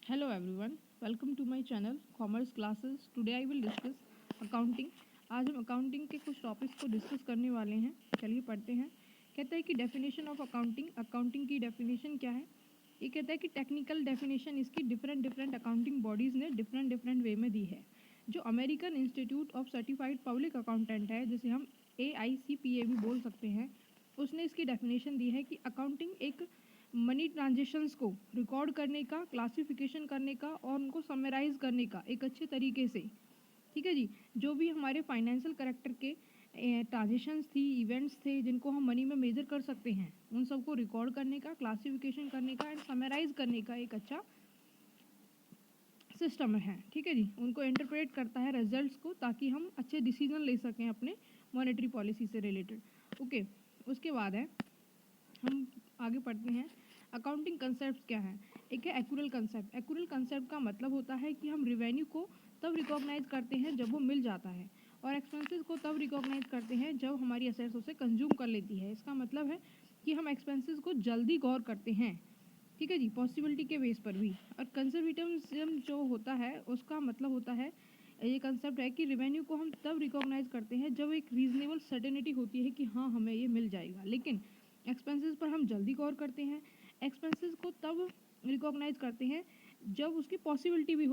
Hello everyone, welcome to my channel Commerce Classes. Today I will discuss accounting. आज हम accounting के कुछ topics को डिस्कस करने वाले हैं। चलिए पढ़ते हैं। कहता है कि डेफिनेशन ऑफ अकाउंटिंग, अकाउंटिंग की डेफिनेशन क्या है। ये कहता है कि टेक्निकल डेफिनेशन इसकी डिफरेंट अकाउंटिंग बॉडीज़ ने डिफरेंट वे में दी है। जो American institute of certified public accountant है, जिसे हम AICPA भी बोल सकते हैं, उसने इसकी डेफिनेशन दी है कि अकाउंटिंग एक मनी ट्रांजेक्शन्स को रिकॉर्ड करने का, क्लासिफिकेशन करने का और उनको समराइज करने का एक अच्छे तरीके से। ठीक है जी। जो भी हमारे फाइनेंशियल करेक्टर के ट्रांजेक्शन्स थी, इवेंट्स थे जिनको हम मनी में मेजर कर सकते हैं, उन सबको रिकॉर्ड करने का, क्लासिफिकेशन करने का एंड समराइज करने का एक अच्छा सिस्टम है। ठीक है जी। उनको इंटरप्रेट करता है रिजल्ट्स को, ताकि हम अच्छे डिसीजन ले सकें अपने मॉनेटरी पॉलिसी से रिलेटेड। ओके, उसके बाद है हम आगे पढ़ते हैं। अकाउंटिंग कंसेप्ट क्या है। एक है एक्यूरल कंसेप्ट। एक्यूरल कंसेप्ट का मतलब होता है कि हम रिवेन्यू को तब रिकॉग्नाइज करते हैं जब वो मिल जाता है, और एक्सपेंसेस को तब रिकॉग्नाइज करते हैं जब हमारी असेट्स उसे कंज्यूम कर लेती है। इसका मतलब है कि हम एक्सपेंसेस को जल्दी गौर करते हैं। ठीक है जी, पॉसिबिलिटी के बेस पर भी। और कंजर्वेटिज्म जो होता है उसका मतलब होता है, ये कंसेप्ट है कि रिवेन्यू को हम तब रिकॉग्नाइज करते हैं जब एक रीजनेबल सर्टेनिटी होती है कि हाँ हमें ये मिल जाएगा। लेकिन एक्सपेंसेस पर हम जल्दी गौर करते हैं। एक्सपेंसेस को तब रिकॉग्नाइज करते हैं जब उसकी पॉसिबिलिटी भी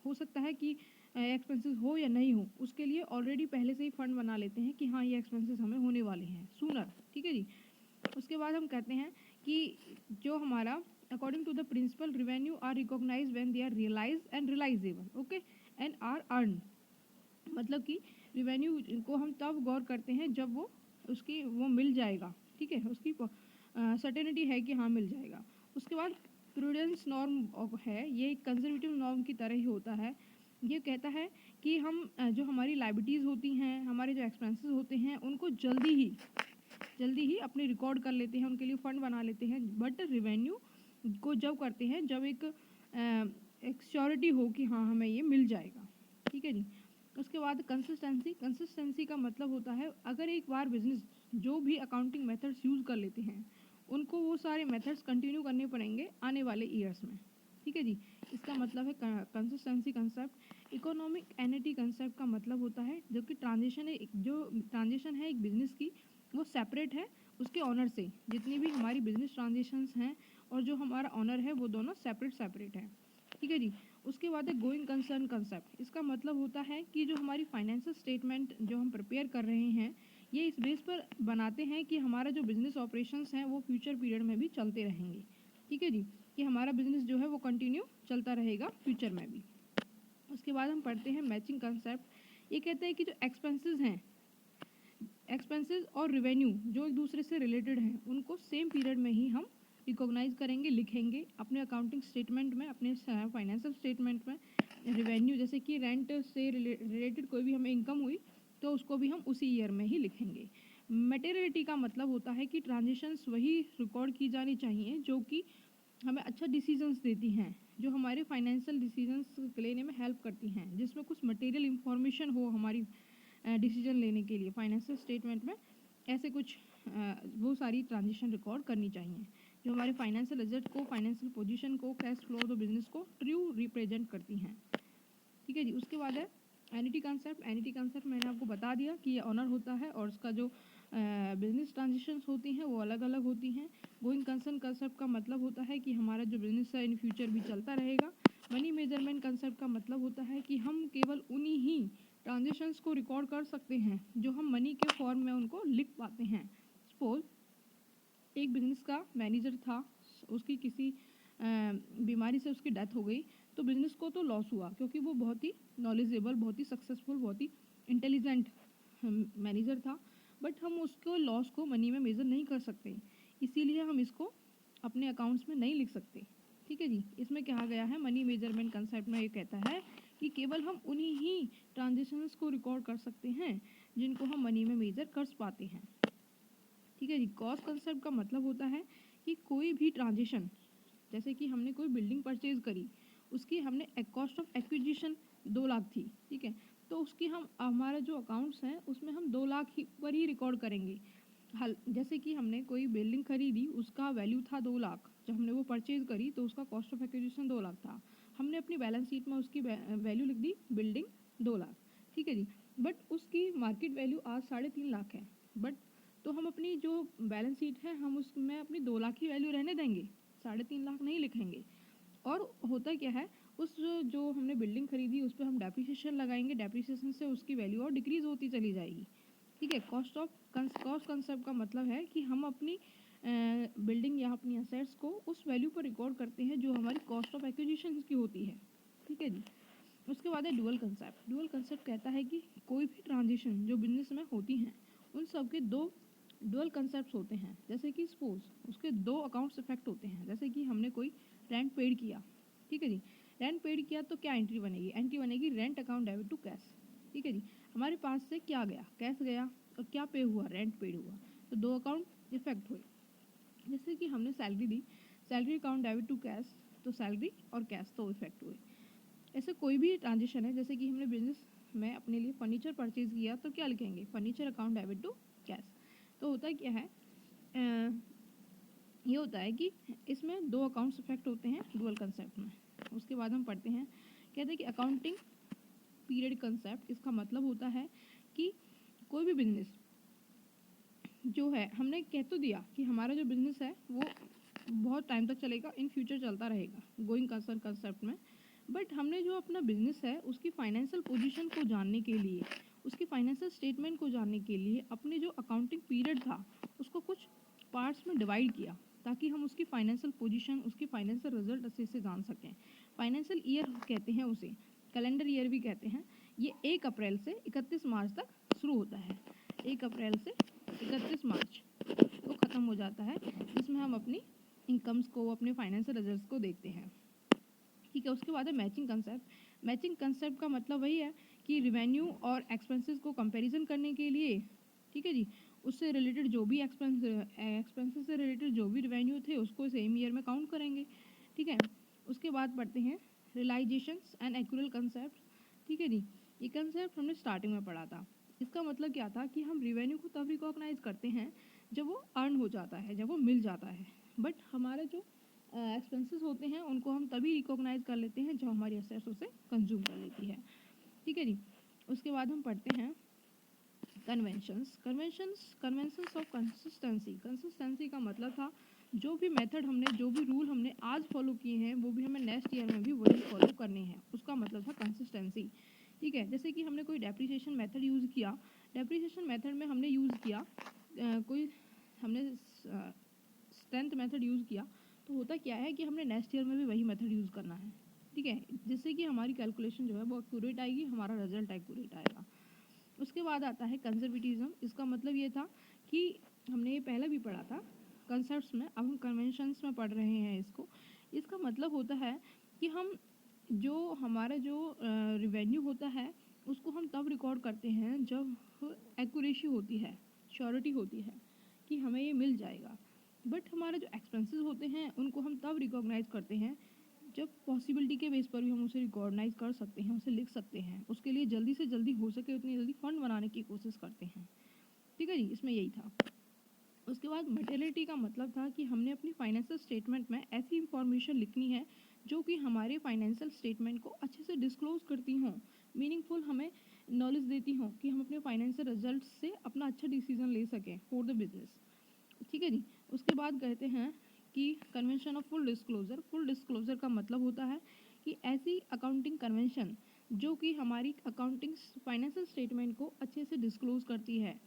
हो सकता है कि एक्सपेंसेस हो या नहीं हो, उसके लिए ऑलरेडी पहले से ही फंड बना लेते हैं कि हाँ ये एक्सपेंसेस हमें होने वाले हैं सूनर। ठीक है जी। उसके बाद हम कहते हैं कि जो हमारा according to the principle revenue are recognise when they are realise and realisable, okay, and are earn. मतलब कि रिवेन्यू को हम तब गौर करते हैं जब वो मिल जाएगा। ठीक है, उसकी सर्टेनिटी है कि हाँ मिल जाएगा। उसके बाद प्रूडेंस नॉर्म है, ये कंजर्वेटिव नॉर्म की तरह ही होता है। ये कहता है कि हम जो हमारी लाइबिलिटीज़ होती हैं, हमारे जो एक्सपेंसेस होते हैं, उनको जल्दी ही अपने रिकॉर्ड कर लेते हैं, उनके लिए फ़ंड बना लेते हैं। बट रिवेन्यू को जब करते हैं जब एक श्योरिटी हो कि हाँ हमें ये मिल जाएगा। ठीक है जी। उसके बाद कंसिस्टेंसी का मतलब होता है, अगर एक बार बिजनेस जो भी अकाउंटिंग मेथड्स यूज़ कर लेते हैं, उनको वो सारे मेथड्स कंटिन्यू करने पड़ेंगे आने वाले ईयर्स में। ठीक है जी। इसका मतलब है consistency concept. Economic annuity concept का मतलब होता है जो कि ट्रांजेक्शन है एक बिजनेस की, वो सेपरेट है उसके ऑनर से। जितनी भी हमारी बिजनेस ट्रांजेक्शन्स हैं और जो हमारा ऑनर है, वो दोनों सेपरेट है। ठीक है जी। उसके बाद है गोइंग कंसर्न कंसेप्ट। इसका मतलब होता है कि जो हमारी फाइनेंशियल स्टेटमेंट जो हम प्रिपेयर कर रहे हैं, ये इस बेस पर बनाते हैं कि हमारा जो बिजनेस ऑपरेशंस हैं वो फ्यूचर पीरियड में भी चलते रहेंगे। ठीक है जी, कि हमारा बिजनेस जो है वो कंटिन्यू चलता रहेगा फ्यूचर में भी। उसके बाद हम पढ़ते हैं मैचिंग कंसेप्ट। ये कहते हैं कि जो एक्सपेंसेस और रेवेन्यू जो एक दूसरे से रिलेटेड हैं, उनको सेम पीरियड में ही हम रिकॉग्नाइज करेंगे, लिखेंगे अपने अकाउंटिंग स्टेटमेंट में, अपने फाइनेंशियल स्टेटमेंट में। रेवेन्यू जैसे कि रेंट से रिलेटेड कोई भी हमें इनकम हुई तो उसको भी हम उसी ईयर में ही लिखेंगे। मटेरियलिटी का मतलब होता है कि ट्रांजेक्शन्स वही रिकॉर्ड की जानी चाहिए जो कि हमें अच्छा डिसीजंस देती हैं, जो हमारे फाइनेंशियल डिसीजंस लेने में हेल्प करती हैं, जिसमें कुछ मटेरियल इंफॉर्मेशन हो हमारी डिसीजन लेने के लिए। फाइनेंशियल स्टेटमेंट में ऐसे कुछ वो सारी ट्रांजेक्शन रिकॉर्ड करनी चाहिए जो हमारे फाइनेंशियल एसेट को, फाइनेंशियल पोजीशन को, cash flow of the business को ट्रू रिप्रेजेंट करती हैं। ठीक है जी। उसके बाद है एनिटी कंसेप्ट। एनिटी कंसेप्ट मैंने आपको बता दिया कि ये ऑनर होता है और उसका जो बिजनेस ट्रांजेक्शन्स होती हैं वो अलग अलग होती हैं। गोइंग कंसर्न कंसेप्ट का मतलब होता है कि हमारा जो बिजनेस है इन फ्यूचर भी चलता रहेगा। मनी मेजरमेंट कंसेप्ट का मतलब होता है कि हम केवल उन्हीं ही ट्रांजेक्शन्स को रिकॉर्ड कर सकते हैं जो हम मनी के फॉर्म में उनको लिख पाते हैं। सपोज एक बिजनेस का मैनेजर था, उसकी किसी बीमारी से उसकी डेथ हो गई, तो बिजनेस को तो लॉस हुआ क्योंकि वो बहुत ही नॉलेजेबल, बहुत ही सक्सेसफुल, बहुत ही इंटेलिजेंट मैनेजर था। बट हम उसको लॉस को मनी में मेज़र नहीं कर सकते, इसीलिए हम इसको अपने अकाउंट्स में नहीं लिख सकते। ठीक है जी। इसमें कहा गया है, मनी मेजरमेंट कंसेप्ट में ये कहता है कि केवल हम उन्हीं ही ट्रांजेक्शन्स को रिकॉर्ड कर सकते हैं जिनको हम मनी में मेजर कर पाते हैं। ठीक है जी। कॉस्ट कंसेप्ट का मतलब होता है कि कोई भी ट्रांजेक्शन, जैसे कि हमने कोई बिल्डिंग परचेज करी, उसकी हमने कॉस्ट ऑफ एक्विजिशन 2 लाख थी। ठीक है, तो उसकी हम हमारा जो अकाउंट्स हैं उसमें हम 2 लाख ही पर ही रिकॉर्ड करेंगे। जैसे कि हमने कोई बिल्डिंग खरीदी, उसका वैल्यू था 2 लाख, जब हमने वो परचेज करी तो उसका कॉस्ट ऑफ एक्विजिशन 2 लाख था। हमने अपनी बैलेंस शीट में उसकी वैल्यू लिख दी बिल्डिंग 2 लाख, ठीक है जी। बट उसकी मार्केट वैल्यू आज 3.5 लाख है। बट तो हम अपनी जो बैलेंस शीट है हम उसमें अपनी 2 लाख की वैल्यू रहने देंगे, 3.5 लाख नहीं लिखेंगे। और होता क्या है, उस जो हमने बिल्डिंग खरीदी उस पर हम डेप्रिसिएशन लगाएंगे, डेप्रिसिएशन से उसकी वैल्यू और डिक्रीज होती चली जाएगी, ठीक है। कॉस्ट कंसेप्ट का मतलब है कि हम अपनी बिल्डिंग या अपनी असेट्स को उस वैल्यू पर रिकॉर्ड करते हैं जो हमारी कॉस्ट ऑफ एक्विजिशन की होती है, ठीक है जी। उसके बाद है डुअल कंसेप्ट। डुअल कंसेप्ट कहता है कि कोई भी ट्रांजिशन जो बिजनेस में होती हैं उन सब के 2 डुअल कंसेप्ट होते हैं। जैसे कि सपोज उसके 2 अकाउंट्स इफेक्ट होते हैं। जैसे कि हमने कोई रेंट पेड किया, ठीक है जी। रेंट पेड किया तो क्या एंट्री बनेगी, एंट्री बनेगी rent account debit to cash, ठीक है जी। हमारे पास से क्या गया, कैश गया, और क्या पे हुआ, रेंट पेड हुआ, तो 2 अकाउंट इफेक्ट हुए। जैसे कि हमने सैलरी दी, salary account debit to cash, तो सैलरी और कैश तो इफेक्ट हुए। ऐसे कोई भी ट्रांजेक्शन है, जैसे कि हमने बिजनेस में अपने लिए फर्नीचर परचेज किया तो क्या लिखेंगे, furniture account debit to cash. तो होता क्या है, ये होता है कि इसमें 2 अकाउंट्स इफेक्ट होते हैं डुअल कंसेप्ट में। उसके बाद हम पढ़ते हैं, कहते हैं कि अकाउंटिंग पीरियड कंसेप्ट। इसका मतलब होता है कि कोई भी बिजनेस जो है, हमने कह तो दिया कि हमारा जो बिजनेस है वो बहुत टाइम तक चलेगा, इन फ्यूचर चलता रहेगा गोइंग कंसर्न कंसेप्ट में। बट हमने जो अपना बिजनेस है उसकी फाइनेंशियल पोजीशन को जानने के लिए, उसकी फाइनेंशियल स्टेटमेंट को जानने के लिए अपने जो अकाउंटिंग पीरियड था उसको कुछ पार्ट्स में डिवाइड किया, ताकि हम उसकी फाइनेंशियल पोजीशन, उसकी फाइनेंशियल रिजल्ट अच्छे से जान सकें। फाइनेंशियल ईयर कहते हैं उसे, कैलेंडर ईयर भी कहते हैं। ये 1 अप्रैल से 31 मार्च तक शुरू होता है। 1 अप्रैल से 31 मार्च को ख़त्म हो जाता है, जिसमें हम अपनी इनकम्स को, अपने फाइनेंशियल रिजल्ट्स को देखते हैं, ठीक है। उसके बाद है मैचिंग कंसेप्ट। मैचिंग कंसेप्ट का मतलब वही है कि रिवेन्यू और एक्सपेंसेस को कंपैरिजन करने के लिए, ठीक है जी, उससे रिलेटेड जो भी एक्सपेंसेस से रिलेटेड जो भी रिवेन्यू थे उसको सेम ईयर में काउंट करेंगे, ठीक है। उसके बाद पढ़ते हैं रियलाइजेशंस एंड एक्रूअल कंसेप्ट, ठीक है जी। ये कंसेप्ट हमने स्टार्टिंग में पढ़ा था। इसका मतलब क्या था कि हम रिवेन्यू को तब रिकॉग्नाइज करते हैं जब वो अर्न हो जाता है, जब वो मिल जाता है। बट हमारे जो एक्सपेंसेस होते हैं उनको हम तभी रिकॉग्नाइज कर लेते हैं जब हमारी असेट्स उसे कंज्यूम कर लेती है, ठीक है जी। उसके बाद हम पढ़ते हैं कन्वेंशंस ऑफ कंसिस्टेंसी। कंसिस्टेंसी का मतलब था जो भी मेथड हमने, जो भी रूल हमने आज फॉलो किए हैं वो भी हमें नेक्स्ट ईयर में भी वही फॉलो करने हैं, उसका मतलब था कंसिस्टेंसी, ठीक है। जैसे कि हमने कोई डेप्रिसिएशन मेथड यूज़ किया, डेप्रिसिएशन मेथड में हमने यूज़ किया कोई हमने स्ट्रेंथ मेथड यूज़ किया, तो होता क्या है कि हमने नेक्स्ट ईयर में भी वही मेथड यूज़ करना है, ठीक है, जिससे कि हमारी कैलकुलेशन जो है वो एक्यूरेट आएगी, हमारा रिजल्ट एक्यूरेट आएगा। उसके बाद आता है कंजर्वेटिज्म। इसका मतलब ये था कि हमने ये पहले भी पढ़ा था कंसेप्ट्स में, अब हम कन्वेंशंस में पढ़ रहे हैं इसको। इसका मतलब होता है कि हम जो हमारा जो रिवेन्यू होता है उसको हम तब रिकॉर्ड करते हैं जब एक्यूरेसी होती है, श्योरिटी होती है कि हमें ये मिल जाएगा। बट हमारे जो एक्सपेंसेस होते हैं उनको हम तब रिकॉग्नाइज करते हैं जब पॉसिबिलिटी के बेस पर भी हम उसे रिकॉग्नाइज कर सकते हैं, उसे लिख सकते हैं, उसके लिए जल्दी से जल्दी हो सके उतनी जल्दी फंड बनाने की कोशिश करते हैं, ठीक है जी। इसमें यही था। उसके बाद मटेरियलिटी का मतलब था कि हमने अपनी फाइनेंशियल स्टेटमेंट में ऐसी इंफॉर्मेशन लिखनी है जो कि हमारे फाइनेंशियल स्टेटमेंट को अच्छे से डिस्क्लोज करती हों, मीनिंगफुल हमें नॉलेज देती हों कि हम अपने फाइनेंशियल रिजल्ट से अपना अच्छा डिसीजन ले सकें फॉर द बिजनेस, ठीक है जी। उसके बाद कहते हैं कि convention of full disclosure. Full disclosure का मतलब होता है कि ऐसी अकाउंटिंग कन्वेंशन जो कि हमारी अकाउंटिंग फाइनेंशियल स्टेटमेंट को अच्छे से डिस्क्लोज करती है,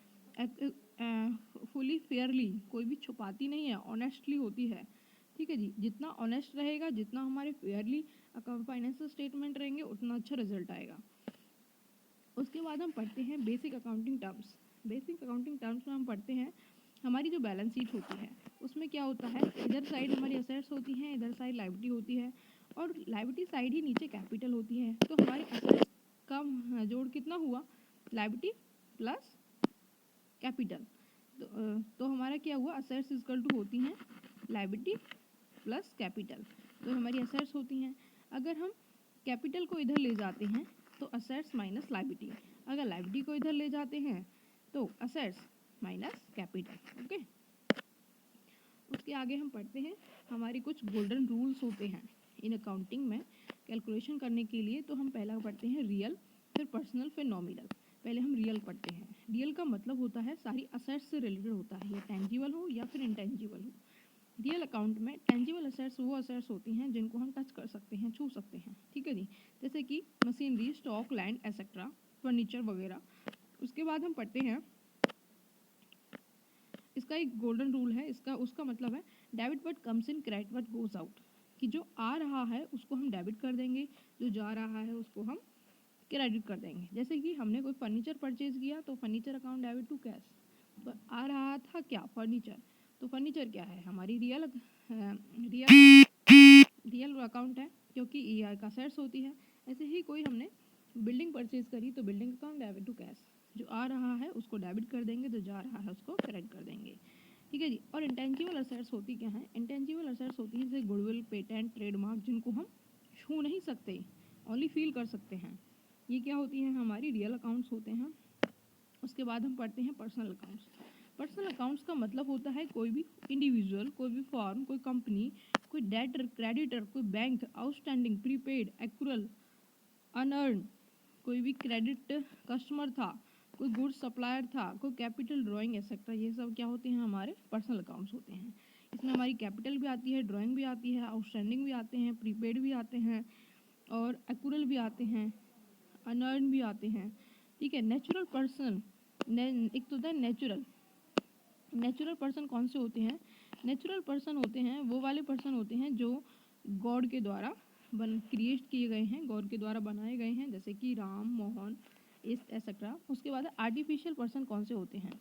फुली फेयरली, कोई भी छुपाती नहीं है, ऑनेस्टली होती है, ठीक है जी। जितना ऑनेस्ट रहेगा, जितना हमारे फेयरली फाइनेंशियल स्टेटमेंट रहेंगे उतना अच्छा रिजल्ट आएगा। उसके बाद हम पढ़ते हैं basic accounting terms. Basic accounting terms में हम पढ़ते हैं हमारी जो बैलेंस शीट होती है उसमें क्या होता है, इधर साइड हमारी असेट्स होती हैं, इधर साइड लायबिलिटी होती है, और लायबिलिटी साइड ही नीचे कैपिटल होती है। तो हमारी असेट्स का जोड़ कितना हुआ, लायबिलिटी प्लस कैपिटल। तो हमारा क्या हुआ, असेट्स इक्वल टू होती हैं लायबिलिटी प्लस कैपिटल, तो हमारी असेट्स होती हैं। अगर हम कैपिटल को इधर ले जाते हैं तो असेट्स माइनस लायबिलिटी, अगर लायबिलिटी को इधर ले जाते हैं तो असेट्स माइनस कैपिटल, ओके। उसके आगे हम पढ़ते हैं हमारी कुछ गोल्डन रूल्स होते हैं इन अकाउंटिंग में कैलकुलेशन करने के लिए। तो हम पहला पढ़ते हैं रियल, फिर पर्सनल, फिर नॉमिनल। पहले हम रियल पढ़ते हैं। रियल का मतलब होता है सारी असेट्स से रिलेटेड होता है, या टेंजिबल हो या फिर इंटेंजिबल हो। रियल अकाउंट में टेंजिबल असेट्स वो असेट्स होती हैं जिनको हम टच कर सकते हैं, छू सकते हैं, ठीक है जी, जैसे कि machinery, stock, land etcetera, furniture वगैरह। उसके बाद हम पढ़ते हैं, इसका एक गोल्डन रूल है, इसका उसका मतलब है debit what comes in, credit what goes out. कि जो आ रहा है उसको हम डेबिट कर देंगे, जो जा रहा है उसको हम क्रेडिट कर देंगे। जैसे कि हमने कोई फर्नीचर परचेज किया तो furniture account debit to cash. तो आ रहा था क्या, फर्नीचर, तो फर्नीचर क्या है, हमारी रियल अकाउंट है, क्योंकि ईआर का सेट्स होती है। ऐसे ही कोई हमने बिल्डिंग परचेज करी तो building account debit to cash, जो आ रहा है उसको डेबिट कर देंगे, जो जा रहा है उसको क्रेडिट कर देंगे, ठीक है जी। और इंटेंजिबल असेट्स होती क्या हैं, इंटेंजिबल असेट्स होती हैं जैसे गुडविल, पेटेंट, ट्रेडमार्क, जिनको हम छू नहीं सकते, ओनली फील कर सकते हैं। ये क्या होती हैं, हमारी रियल अकाउंट्स होते हैं। उसके बाद हम पढ़ते हैं पर्सनल अकाउंट्स। पर्सनल अकाउंट्स का मतलब होता है कोई भी इंडिविजुअल, कोई भी फॉर्म, कोई कंपनी, कोई डेटर, क्रेडिटर, कोई bank, outstanding, prepaid, accrual, unearned, कोई भी क्रेडिट कस्टमर था, कोई गुड्स सप्लायर था, कोई कैपिटल, ड्राइंग एक्सेट्रा। ये सब क्या होते हैं, हमारे पर्सनल अकाउंट्स होते हैं। इसमें हमारी कैपिटल भी आती है, ड्राइंग भी आती है, आउटस्टैंडिंग भी आते हैं, प्रीपेड भी आते हैं, और एक्रूअल भी आते हैं, अनअर्न भी आते हैं, ठीक है। नेचुरल पर्सन, एक तो होता है नेचुरल। नेचुरल पर्सन कौन से होते हैं, नेचुरल पर्सन होते हैं वो वाले पर्सन होते हैं जो गॉड के द्वारा क्रिएट किए गए हैं, गॉड के द्वारा बनाए गए हैं, जैसे कि राम, मोहन, एक्सेट्रा। उसके बाद आर्टिफिशियल पर्सन कौन से होते हैं,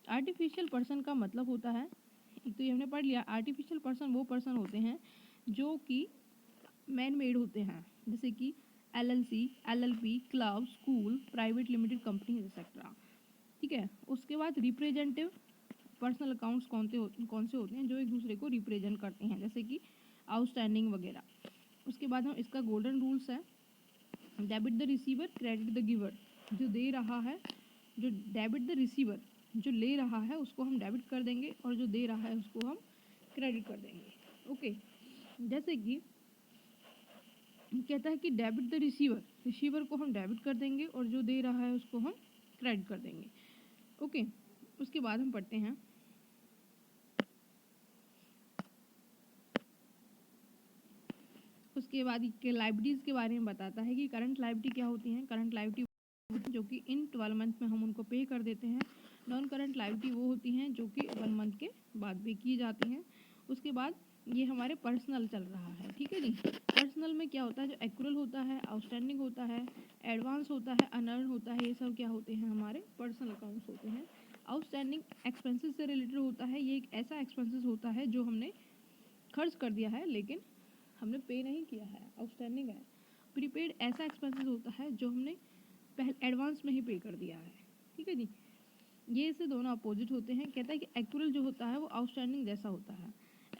आर्टिफिशियल पर्सन का मतलब होता है, एक तो ये हमने पढ़ लिया, आर्टिफिशियल पर्सन वो पर्सन होते हैं जो कि मैन मेड होते हैं, जैसे कि LLC, LLP, club, school, private limited company etcetera, ठीक है। उसके बाद रिप्रेजेंटेटिव पर्सनल अकाउंट्स कौन से होते हैं, जो एक दूसरे को रिप्रेजेंट करते हैं, जैसे कि आउटस्टैंडिंग वगैरह। उसके बाद हम इसका गोल्डन रूल्स है, debit the receiver, credit the giver. जो दे रहा है, जो डेबिट द रिसीवर, जो ले रहा है उसको हम डेबिट कर देंगे, और जो दे रहा है उसको हम क्रेडिट कर देंगे, ओके। जैसे कि कहता है कि डेबिट द रिसीवर, रिसीवर को हम डेबिट कर देंगे और जो दे रहा है उसको हम क्रेडिट कर देंगे, ओके। उसके बाद हम पढ़ते हैं, उसके बाद के लाइबिलिटीज़ के बारे में बताता है कि करंट लाइबिलिटी क्या होती हैं। करंट लाइबिलिटी जो कि इन 12 मंथ में हम उनको पे कर देते हैं। नॉन करंट लाइबिलिटी वो होती हैं जो कि 1 मंथ के बाद पे की जाती हैं। उसके बाद ये हमारे पर्सनल चल रहा है, ठीक है जी। पर्सनल में क्या होता है, जो एक्रूअल होता है, आउटस्टैंडिंग होता है, एडवांस होता है, अनअर्न होता है, ये सब क्या होते हैं, हमारे पर्सनल अकाउंट्स होते हैं। आउटस्टैंडिंग एक्सपेंसेस से रिलेटेड होता है, ये एक ऐसा एक्सपेंसेस होता है जो हमने खर्च कर दिया है लेकिन हमने पे नहीं किया है, आउटस्टैंडिंग है। प्रीपेड ऐसा एक्सपेंसेस होता है जो हमने पहले एडवांस में ही पे कर दिया है, ठीक है जी। ये इससे दोनों अपोजिट होते हैं। कहता है कि एक्रूअल जो होता है वो आउटस्टैंडिंग जैसा होता है।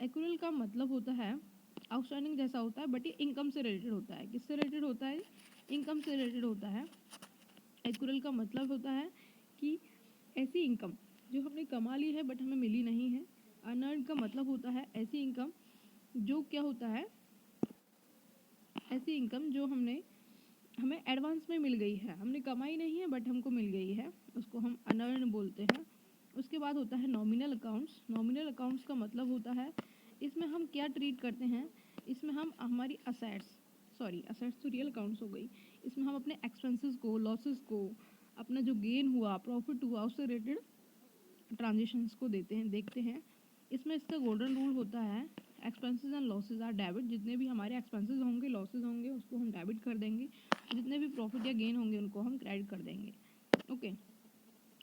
एक्रूअल का मतलब होता है आउटस्टैंडिंग जैसा होता है, बट ये इनकम से रिलेटेड होता है। किससे रिलेटेड होता है, इनकम से रिलेटेड होता है। एक्रूअल का मतलब होता है कि ऐसी इनकम जो हमने कमा ली है बट हमें मिली नहीं है। अनअर्न का मतलब होता है ऐसी इनकम जो क्या होता है, ऐसी इनकम जो हमें एडवांस में मिल गई है, हमने कमाई नहीं है बट हमको मिल गई है, उसको हम अनअर्न बोलते हैं। उसके बाद होता है नॉमिनल अकाउंट्स। नॉमिनल अकाउंट्स का मतलब होता है, इसमें हम क्या ट्रीट करते हैं, इसमें हम हमारी असेट्स तो रियल अकाउंट्स हो गई, इसमें हम अपने एक्सपेंसेस को, लॉसेस को, अपना जो गेन हुआ, प्रॉफिट हुआ, उससे रिलेटेड ट्रांजेक्शन्स को देखते हैं। इसमें इसका गोल्डन रूल होता है, expenses and losses are debit. जितने भी हमारे एक्सपेंसेस होंगे, लॉसेज होंगे, उसको हम डेबिट कर देंगे। जितने भी प्रॉफिट या गेन होंगे उनको हम क्रेडिट कर देंगे, ओके।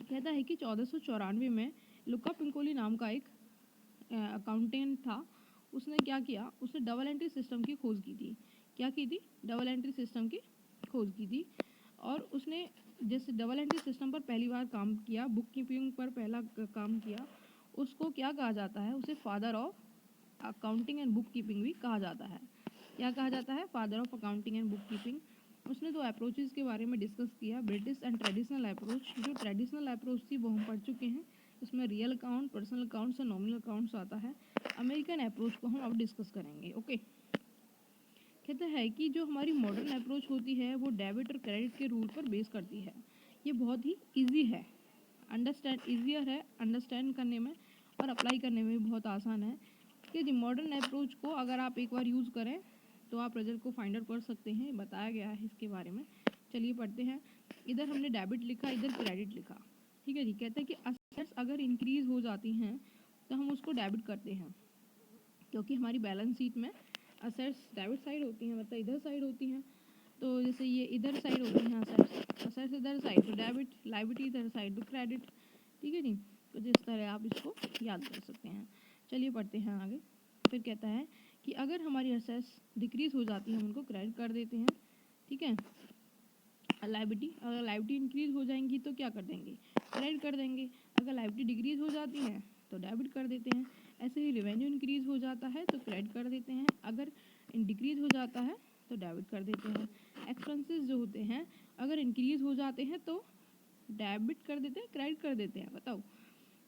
कहता है कि 1494 में लुका पिंकोली नाम का एक अकाउंटेंट था। उसने क्या किया, उसने डबल एंट्री सिस्टम की खोज की थी। क्या की थी, डबल एंट्री सिस्टम की खोज की थी। और उसने जैसे डबल एंट्री सिस्टम पर पहली बार काम किया, बुक कीपिंग पर पहला काम किया, उसको क्या कहा जाता है, उसे father of accounting and book keeping भी कहा जाता है। क्या कहा जाता है, father of accounting and book keeping. उसने 2 अप्रोचेस के बारे में डिस्कस किया, ब्रिटिश एंड ट्रेडिशनल अप्रोच। जो ट्रेडिशनल अप्रोच थी वो हम पढ़ चुके हैं, इसमें रियल अकाउंट, पर्सनल अकाउंट्स और नॉमिनल अकाउंट्स आता है। अमेरिकन अप्रोच को हम अब डिस्कस करेंगे। ओके, कहता है कि जो हमारी मॉडर्न अप्रोच होती है वो डेबिट और क्रेडिट के रूल पर बेस करती है। ये बहुत ही इजी है, ईजियर है अंडरस्टैंड करने में और अप्लाई करने में भी बहुत आसान है। कि जी मॉडर्न अप्रोच को अगर आप एक बार यूज़ करें तो आप रिजल्ट को फाइंड आउट कर सकते हैं, बताया गया है इसके बारे में। चलिए पढ़ते हैं। इधर हमने डेबिट लिखा, इधर क्रेडिट लिखा। ठीक है जी, कहते हैं कि असेट्स अगर इंक्रीज हो जाती हैं तो हम उसको डेबिट करते हैं, क्योंकि हमारी बैलेंस शीट में असेट्स डेबिट साइड होती हैं, मतलब इधर साइड होती हैं। तो जैसे ये इधर साइड होती हैं असेट्स इधर साइड तो डेबिट, लायबिलिटी इधर साइड तो क्रेडिट। ठीक है जी, तो जिस तरह आप इसको याद कर सकते हैं। चलिए पढ़ते हैं आगे। फिर कहता है कि अगर हमारी असेट्स डिक्रीज हो जाती है हम उनको क्रेडिट कर देते हैं। ठीक है, लायबिलिटी, अगर लायबिलिटी इंक्रीज हो जाएंगी तो क्या कर देंगे, क्रेडिट कर देंगे। अगर लायबिलिटी डिक्रीज हो जाती है तो डेबिट कर देते हैं। ऐसे ही रेवेन्यू इंक्रीज हो जाता है तो क्रेडिट कर देते हैं, अगर डिक्रीज हो जाता है तो डेबिट कर देते हैं। एक्सपेंसेस जो होते हैं अगर इंक्रीज हो जाते हैं तो डेबिट कर देते हैं, क्रेडिट कर देते हैं। बताओ,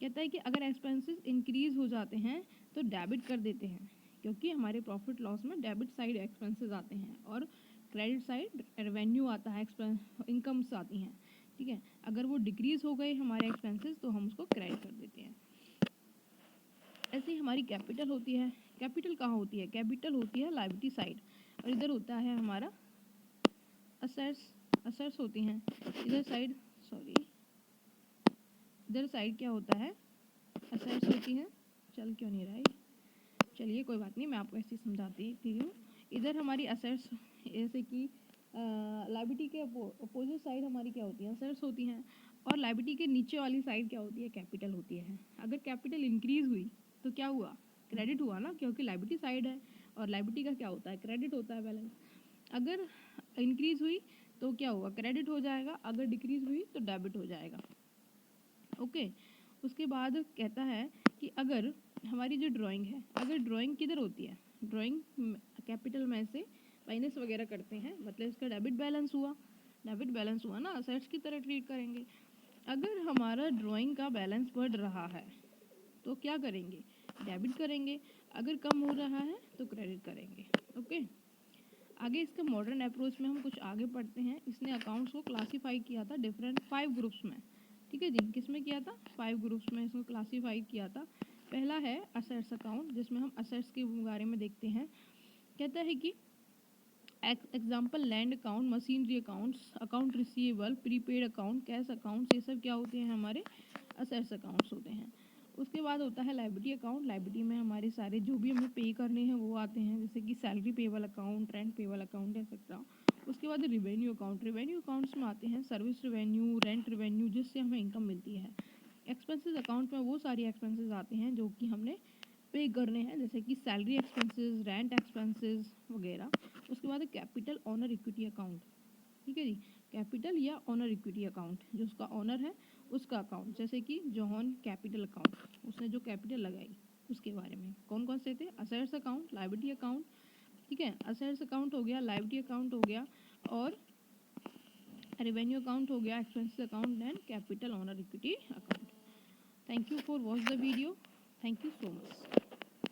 कहता है कि अगर एक्सपेंसेस इंक्रीज हो जाते हैं तो डेबिट कर देते हैं, क्योंकि हमारे प्रॉफिट लॉस में डेबिट साइड एक्सपेंसेस आते हैं और क्रेडिट साइड रेवेन्यू आता है, इनकम्स आती हैं। ठीक है, अगर वो डिक्रीज हो गए हमारे एक्सपेंसेस तो हम उसको क्रेडिट कर देते हैं। ऐसे ही हमारी कैपिटल होती है। कैपिटल कहाँ होती है, कैपिटल होती है लायबिलिटी साइड, और इधर होता है हमारा असेट्स होती हैं इधर साइड, इधर साइड क्या होता है, असेट्स होती हैं। चल क्यों नहीं रहा है, चलिए कोई बात नहीं, मैं आपको ऐसे समझाती हूँ। इधर हमारी असेट्स, जैसे कि लायबिलिटी के अपोजिट साइड हमारी क्या होती है, असेट्स होती हैं, और लायबिलिटी के नीचे वाली साइड क्या होती है, कैपिटल होती है। अगर कैपिटल इंक्रीज हुई तो क्या हुआ, क्रेडिट हुआ ना, क्योंकि लायबिलिटी साइड है और लायबिलिटी का क्या होता है, क्रेडिट होता है बैलेंस। अगर इंक्रीज हुई तो क्या हुआ, क्रेडिट हो जाएगा, अगर डिक्रीज हुई तो डेबिट हो जाएगा। ओके, उसके बाद कहता है कि अगर हमारी जो ड्राइंग है, अगर ड्राइंग किधर होती है, ड्राइंग कैपिटल में से माइनस वगैरह करते हैं, मतलब इसका डेबिट बैलेंस हुआ ना, असेट्स की तरह ट्रीट करेंगे। अगर हमारा ड्राइंग का बैलेंस बढ़ रहा है तो क्या करेंगे, डेबिट करेंगे, अगर कम हो रहा है तो क्रेडिट करेंगे। ओके, आगे इसका मॉडर्न अप्रोच में हम कुछ आगे पढ़ते हैं। इसने अकाउंट्स को क्लासीफाई किया था डिफरेंट 5 ग्रुप्स में। ठीक है जी, किस में किया था, 5 ग्रुप्स में इसको क्लासीफाई किया था। पहला है असेट्स अकाउंट, जिसमें हम असेट्स के बारे में देखते हैं। कहता है कि example land account, machinery accounts, account receivable, prepaid account, cash account, ये सब क्या होते हैं, हमारे असेट्स अकाउंट्स होते हैं। उसके बाद होता है लायबिलिटी अकाउंट। लायबिलिटी में हमारे सारे जो भी हमें पे करने हैं वो आते हैं, जैसे कि salary payable account, rent payable account, etcetera. उसके बाद रेवेन्यू अकाउंट, रेवेन्यू अकाउंट्स में आते हैं सर्विस रेवेन्यू, रेंट रेवेन्यू, जिससे हमें इनकम मिलती है। एक्सपेंसेस अकाउंट में वो सारी एक्सपेंसेस आते हैं जो कि हमने पे करने हैं, जैसे कि सैलरी एक्सपेंसेस, रेंट एक्सपेंसेस वगैरह। उसके बाद कैपिटल ऑनर इक्विटी अकाउंट। ठीक है जी, कैपिटल या ऑनर इक्विटी अकाउंट, जो उसका ऑनर है उसका अकाउंट, जैसे कि जॉन कैपिटल अकाउंट, उसने जो कैपिटल लगाई उसके बारे में। कौन कौन से थे, असेट्स अकाउंट, लायबिलिटी अकाउंट। ठीक है, असेट्स अकाउंट हो गया, लायबिलिटी अकाउंट हो गया, और रेवेन्यू अकाउंट हो गया, expenses account, and capital honour equity account. Thank you for watch the video, thank you so much.